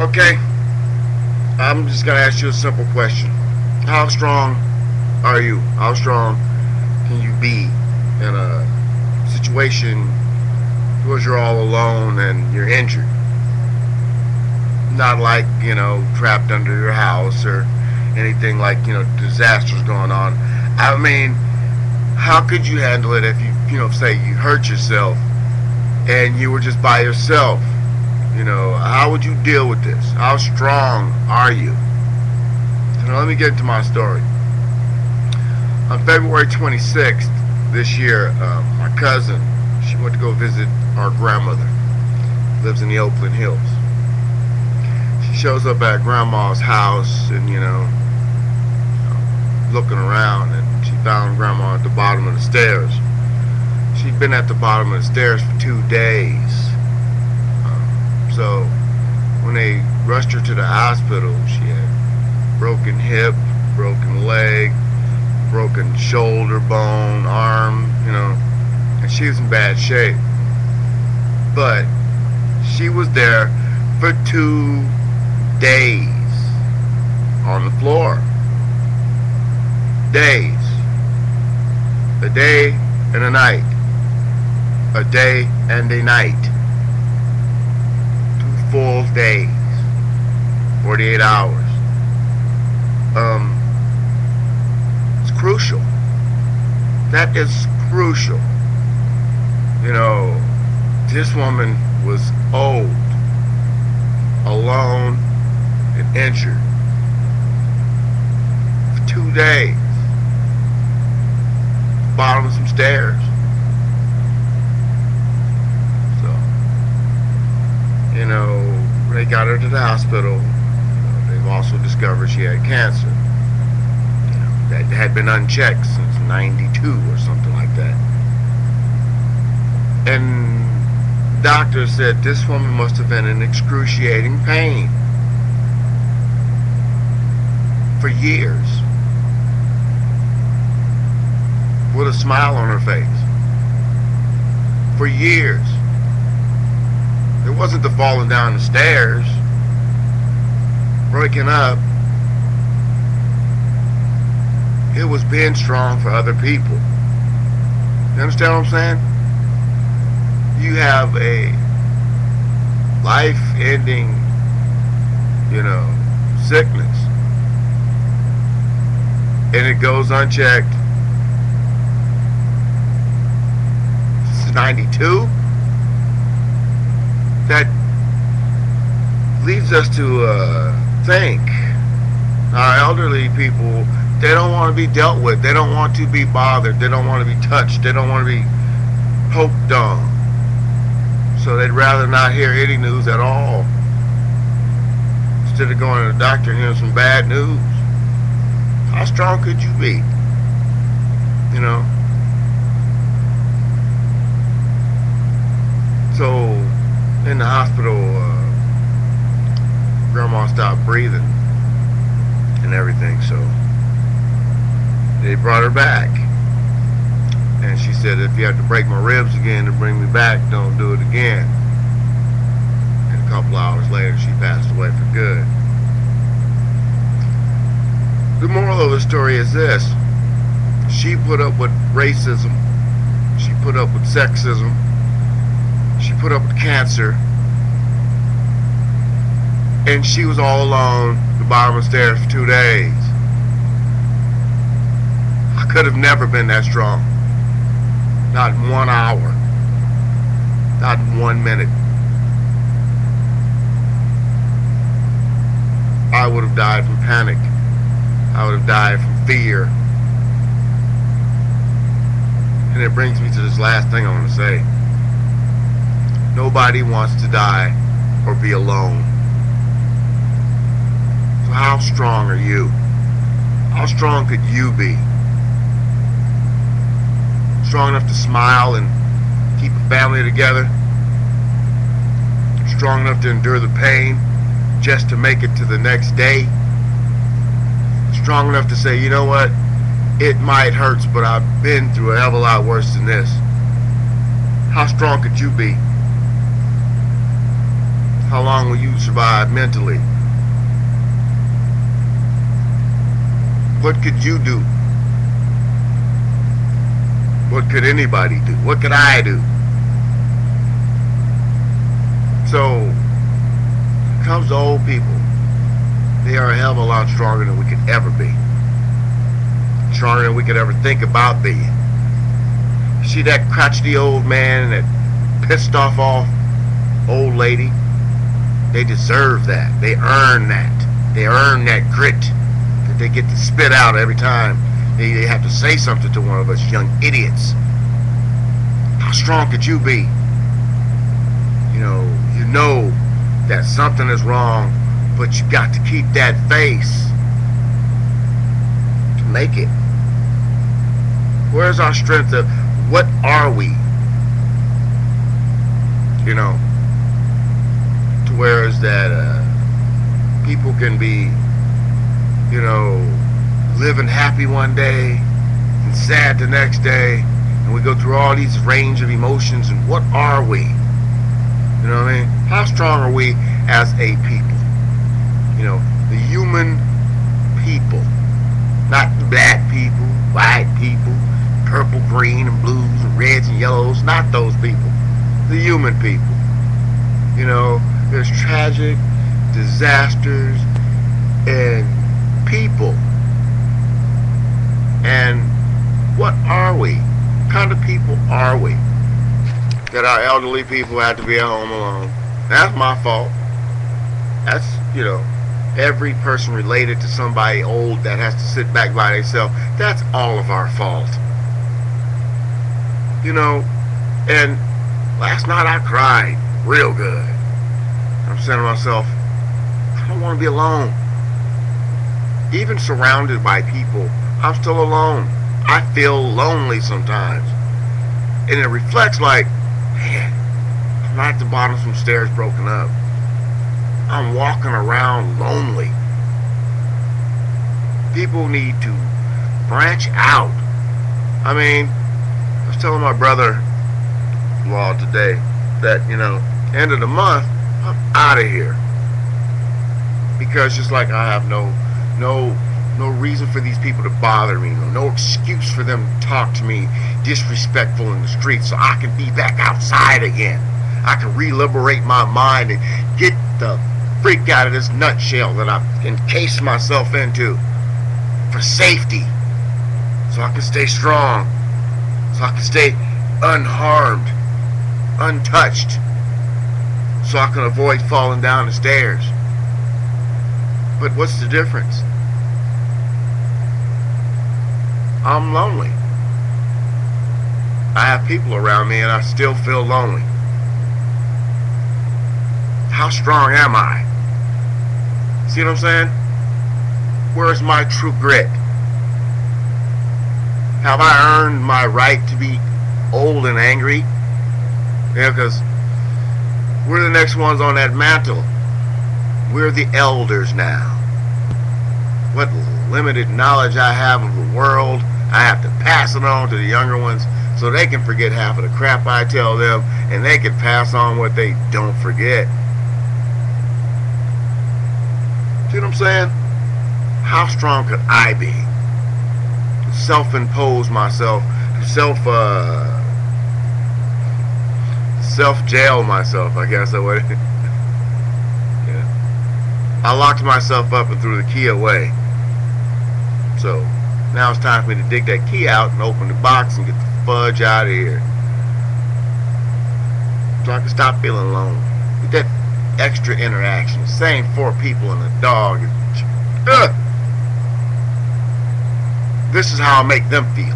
Okay, I'm just gonna ask you a simple question. How strong are you? How strong can you be in a situation where you're all alone and you're injured? Not like, trapped under your house or anything like, disasters going on. I mean, how could you handle it if say you hurt yourself and you were just by yourself? How would you deal with this? How strong are you? Let me get into my story. On February 26th this year, my cousin, she went to go visit our grandmother. Lives in the Oakland Hills. She shows up at grandma's house and, looking around, and she found grandma at the bottom of the stairs. She'd been at the bottom of the stairs for 2 days. So when they rushed her to the hospital, she had broken hip, broken leg, broken shoulder bone, arm, and she was in bad shape. But she was there for 2 days on the floor. Days. A day and a night. A day and a night. 2 full days. 48 hours. It's crucial. That is crucial. This woman was old, alone, and injured for 2 days. Bottom of some stairs. So, they got her to the hospital. They've also discovered she had cancer. That had been unchecked since '92 or something like that. And doctors said this woman must have been in excruciating pain for years, with a smile on her face. For years. It wasn't the falling down the stairs, breaking up. It was being strong for other people. You understand what I'm saying? You have a life-ending, sickness, and it goes unchecked. This is '92. That leads us to think our elderly people, they don't want to be dealt with. They don't want to be bothered. They don't want to be touched. They don't want to be poked on. So they'd rather not hear any news at all, instead of going to the doctor and hearing some bad news. How strong could you be? So in the hospital, grandma stopped breathing and everything, so they brought her back. And she said, if you have to break my ribs again to bring me back, don't do it again. And a couple hours later, she passed away for good. The moral of the story is this. She put up with racism. She put up with sexism. She put up with cancer. And she was all alone at the bottom of the stairs for 2 days. I could have never been that strong. Not in 1 hour. Not in 1 minute. I would have died from panic. I would have died from fear. And it brings me to this last thing I want to say. Nobody wants to die or be alone. So how strong are you? How strong could you be? Strong enough to smile and keep a family together? Strong enough to endure the pain just to make it to the next day? Strong enough to say, you know what? It might hurt, but I've been through a hell of a lot worse than this. How strong could you be? How long will you survive mentally? What could you do? What could anybody do? What could I do? So, when it comes to old people, they are a hell of a lot stronger than we could ever be. Stronger than we could ever think about being. You see that crotchety old man and that pissed off old lady? They deserve that. They earn that. They earn that grit that they get to spit out every time they have to say something to one of us young idiots. How strong could you be? You know that something is wrong, but you got to keep that face to make it. Where's our strength of what are we? To where is that people can be, living happy one day and sad the next day, and we go through all these range of emotions, and what are we? You know what I mean? How strong are we as a people? The human people. Not black people, white people, purple, green, and blues, and reds and yellows. Not those people. The human people. There's tragic disasters and people. And what are we? What kind of people are we? That our elderly people have to be at home alone. That's my fault. That's, every person related to somebody old that has to sit back by themselves. That's all of our fault. And last night I cried real good. I'm saying to myself, I don't want to be alone. Even surrounded by people, I'm still alone. I feel lonely sometimes. And it reflects like, man, I'm not at the bottom of some stairs broken up. I'm walking around lonely. People need to branch out. I was telling my brother-in-law today that, end of the month, I'm out of here. Because just like I have no reason for these people to bother me, no excuse for them to talk to me disrespectful in the streets, so I can be back outside again. I can re-liberate my mind and get the freak out of this nutshell that I've encased myself into for safety, so I can stay strong, so I can stay unharmed, untouched, so I can avoid falling down the stairs. But what's the difference? I'm lonely. I have people around me and I still feel lonely. How strong am I? See what I'm saying? Where's my true grit? Have I earned my right to be old and angry? Because we're the next ones on that mantle. We're the elders now. What limited knowledge I have of the world, I have to pass it on to the younger ones so they can forget half of the crap I tell them, and they can pass on what they don't forget. See what I'm saying? How strong could I be to self-impose myself, to self-jail myself, I guess I would. Yeah. I locked myself up and threw the key away. So now it's time for me to dig that key out and open the box and get the fudge out of here, so I can stop feeling alone. Get that extra interaction. Same 4 people and a dog. This is how I make them feel.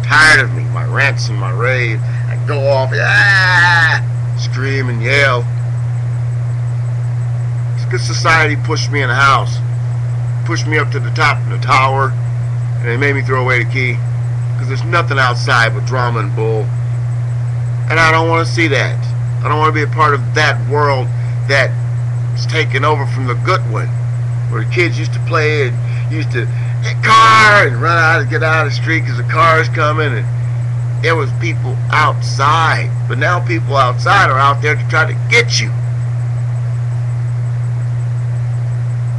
Tired of me, my rants and my raves. I go off, scream and yell. This society pushed me in the house, pushed me up to the top of the tower, and they made me throw away the key, because there's nothing outside but drama and bull. And I don't want to see that. I don't want to be a part of that world that's taken over from the good one, where the kids used to play and used to hit car and run out and get out of the street because the car is coming, and It was people outside. But now people outside are out there to try to get you.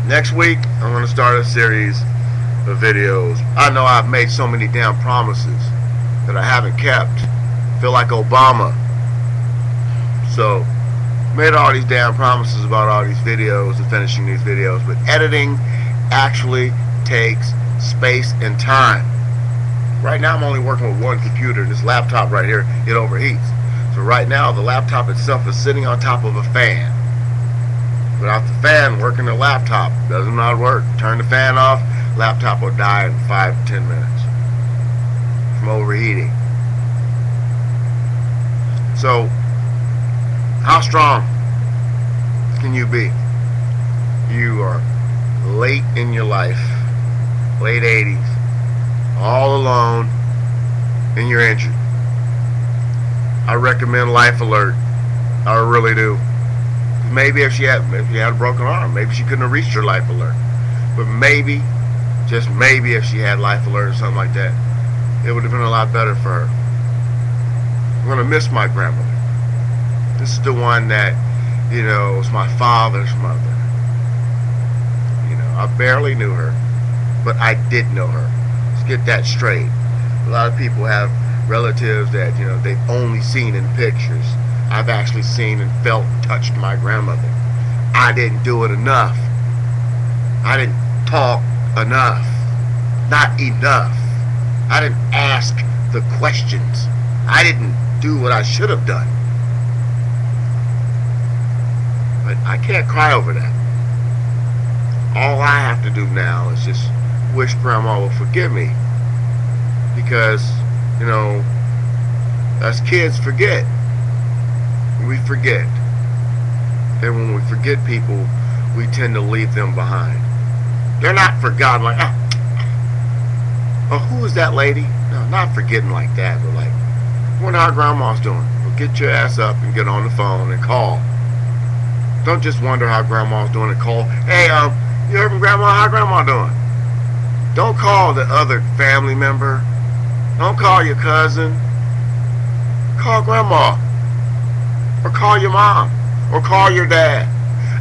Next week, I'm going to start a series of videos. I know I've made so many damn promises that I haven't kept. I feel like Obama. So, made all these damn promises about all these videos and finishing these videos, but editing actually takes space and time. Right now I'm only working with one computer. This laptop right here, it overheats. So right now the laptop itself is sitting on top of a fan. Without the fan working, the laptop does not work. Turn the fan off, laptop will die in 5 to 10 minutes from overheating. So how strong can you be? You are late in your life, late 80s, all alone, and you're injured. I recommend Life Alert. I really do. Maybe if she had a broken arm, maybe she couldn't have reached her Life Alert. But maybe, just maybe, if she had Life Alert or something like that, it would have been a lot better for her. I'm gonna miss my grandmother. This is the one that, you know, was my father's mother. You know, I barely knew her, but I did know her. Let's get that straight. A lot of people have relatives that, you know, they've only seen in pictures. I've actually seen and felt, touched my grandmother. I didn't do it enough. I didn't talk enough. Not enough. I didn't ask the questions. I didn't do what I should have done. But I can't cry over that. All I have to do now is just wish Grandma will forgive me. Because, you know, as kids forget. We forget. And when we forget people, we tend to leave them behind. They're not forgotten like, oh, who is that lady? No, not forgetting like that, but like, wonder how Grandma's doing. Well, get your ass up and get on the phone and call. Don't just wonder how Grandma's doing and call. Hey, you heard from Grandma? How Grandma doing? Don't call the other family member. Don't call your cousin. Call Grandma. Or call your mom. Or call your dad.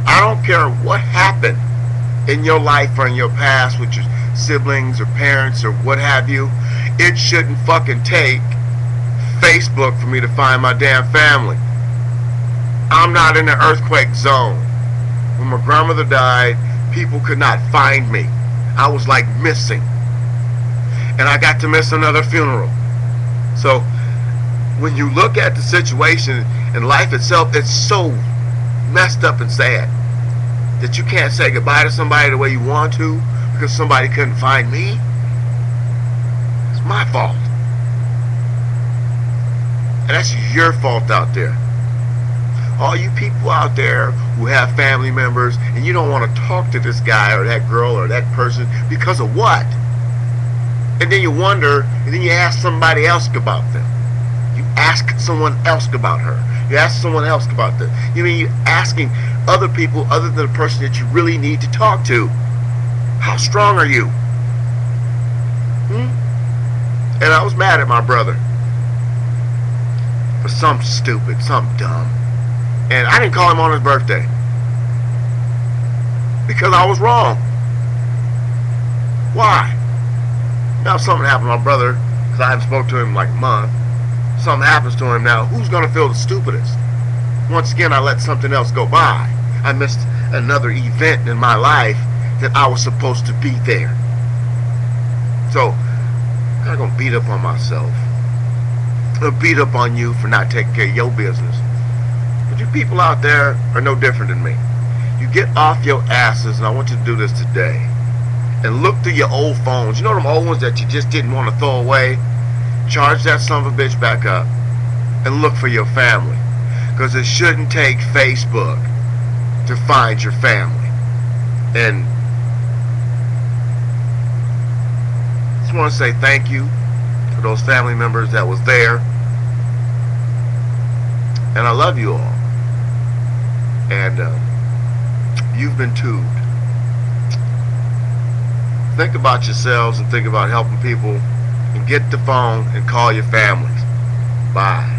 I don't care what happened in your life or in your past with your siblings or parents or what have you. It shouldn't fucking take Facebook for me to find my damn family. I'm not in the earthquake zone. When my grandmother died, people could not find me. I was like missing. And I got to miss another funeral. So when you look at the situation and life itself, it's so messed up and sad that you can't say goodbye to somebody the way you want to because somebody couldn't find me. It's my fault. And that's your fault out there. All you people out there who have family members and you don't want to talk to this guy or that girl or that person because of what? And then you wonder, and then you ask somebody else about them. You ask someone else about her. You ask someone else about them. You mean you're asking other people other than the person that you really need to talk to. How strong are you? And I was mad at my brother for something stupid, something dumb. And I didn't call him on his birthday because I was wrong. Why? Now if something happened to my brother, because I haven't spoke to him in like a month, something happens to him now, who's going to feel the stupidest? Once again, I let something else go by. I missed another event in my life that I was supposed to be there. So, I'm not going to beat up on myself. Or beat up on you for not taking care of your business. But you people out there are no different than me. You get off your asses, and I want you to do this today, and look through your old phones. You know them old ones that you just didn't want to throw away? Charge that son of a bitch back up and look for your family. Because it shouldn't take Facebook to find your family. And I just want to say thank you for those family members that was there. And I love you all. And you've been tubed. Think about yourselves and think about helping people, and get the phone and call your families. Bye.